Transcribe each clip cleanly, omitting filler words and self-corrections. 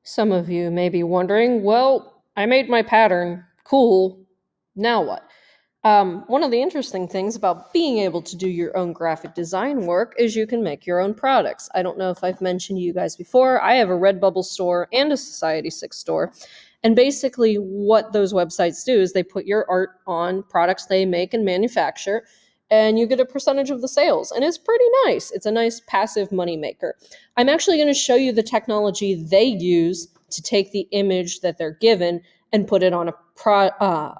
Some of you may be wondering, well, I made my pattern. Cool. Now what? One of the interesting things about being able to do your own graphic design work is you can make your own products. I don't know if I've mentioned to you guys before, I have a Redbubble store and a Society6 store. And basically what those websites do is they put your art on products they make and manufacture, and you get a percentage of the sales. And it's pretty nice. It's a nice passive money maker. I'm actually going to show you the technology they use to take the image that they're given and put it on a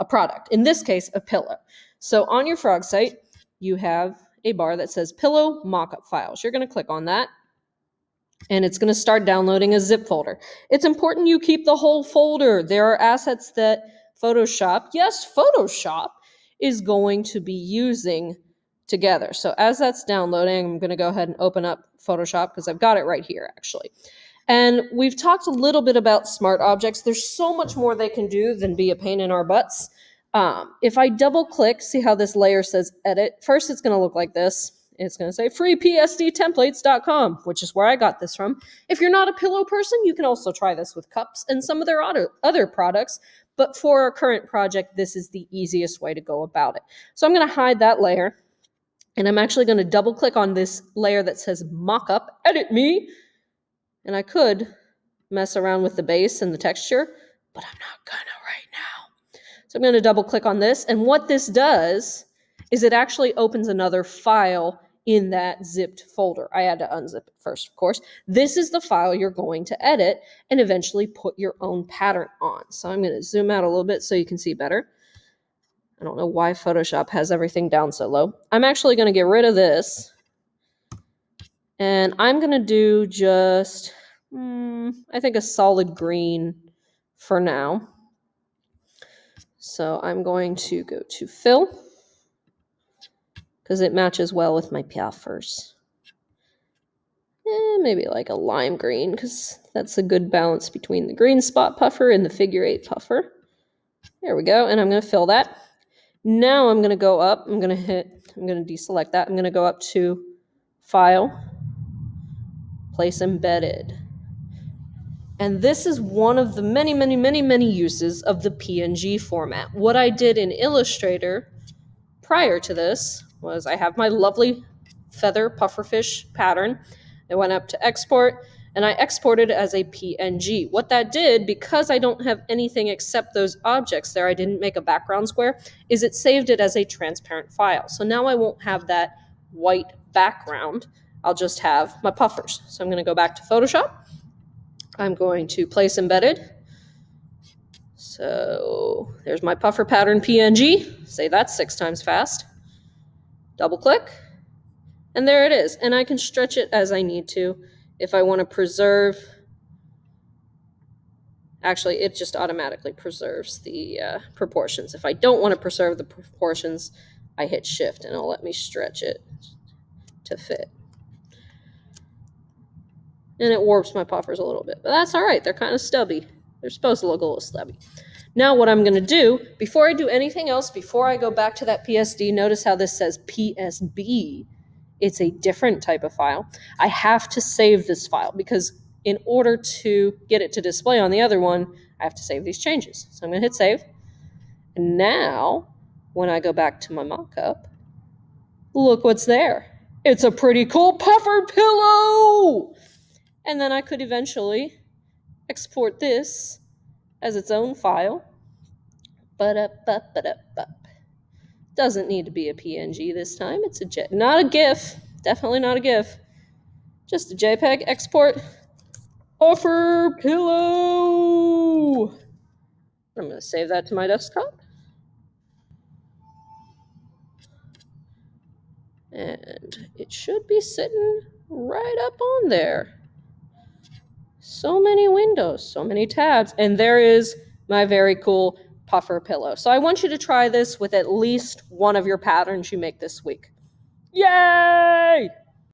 product, in this case, a pillow. So on your Frog site, you have a bar that says Pillow Mockup Files. You're going to click on that, and it's going to start downloading a zip folder. It's important you keep the whole folder. There are assets that Photoshop, yes, Photoshop, is going to be using together. So as that's downloading, I'm going to go ahead and open up Photoshop because I've got it right here, actually. And we've talked a little bit about smart objects. There's so much more they can do than be a pain in our butts. If I double click, see how this layer says edit? First, it's going to look like this. It's going to say freepsdtemplates.com, which is where I got this from. If you're not a pillow person, you can also try this with cups and some of their other products. But for our current project, this is the easiest way to go about it. So I'm going to hide that layer. And I'm actually going to double click on this layer that says Mockup, edit me. And I could mess around with the base and the texture, but I'm not gonna right now. So I'm gonna double click on this, and what this does is it actually opens another file in that zipped folder. I had to unzip it first, of course. This is the file you're going to edit and eventually put your own pattern on. So I'm gonna zoom out a little bit so you can see better. I don't know why Photoshop has everything down so low. I'm actually gonna get rid of this. And I'm going to do just, I think, a solid green for now. So I'm going to go to fill because it matches well with my puffers. Maybe like a lime green because that's a good balance between the green spot puffer and the figure 8 puffer. There we go. And I'm going to fill that. Now I'm going to go up. I'm going to deselect that. I'm going to go up to File, Place Embedded. And this is one of the many uses of the PNG format. What I did in Illustrator prior to this was I have my lovely feather pufferfish pattern. I went up to export, and I exported it as a PNG. What that did, because I don't have anything except those objects there, I didn't make a background square, is it saved it as a transparent file. So now I won't have that white background. I'll just have my puffers. So I'm going to go back to Photoshop. I'm going to Place Embedded. So there's my puffer pattern PNG. Say that 6 times fast. Double click. And there it is. And I can stretch it as I need to. If I want to preserve, actually it just automatically preserves the proportions. If I don't want to preserve the proportions, I hit Shift and it'll let me stretch it to fit. And it warps my puffers a little bit. But that's all right. They're kind of stubby. They're supposed to look a little stubby. Now what I'm going to do, before I do anything else, before I go back to that PSD, notice how this says PSB. It's a different type of file. I have to save this file because in order to get it to display on the other one, I have to save these changes. So I'm going to hit Save. And now, when I go back to my mockup, look what's there. It's a pretty cool puffer pillow! And then I could eventually export this as its own file. Doesn't need to be a PNG this time. It's not a GIF. Definitely not a GIF. Just a JPEG. Export. Puffer pillow. I'm going to save that to my desktop. And it should be sitting right up on there. So many windows, so many tabs, and there is my very cool puffer pillow. So I want you to try this with at least one of your patterns you make this week. Yay!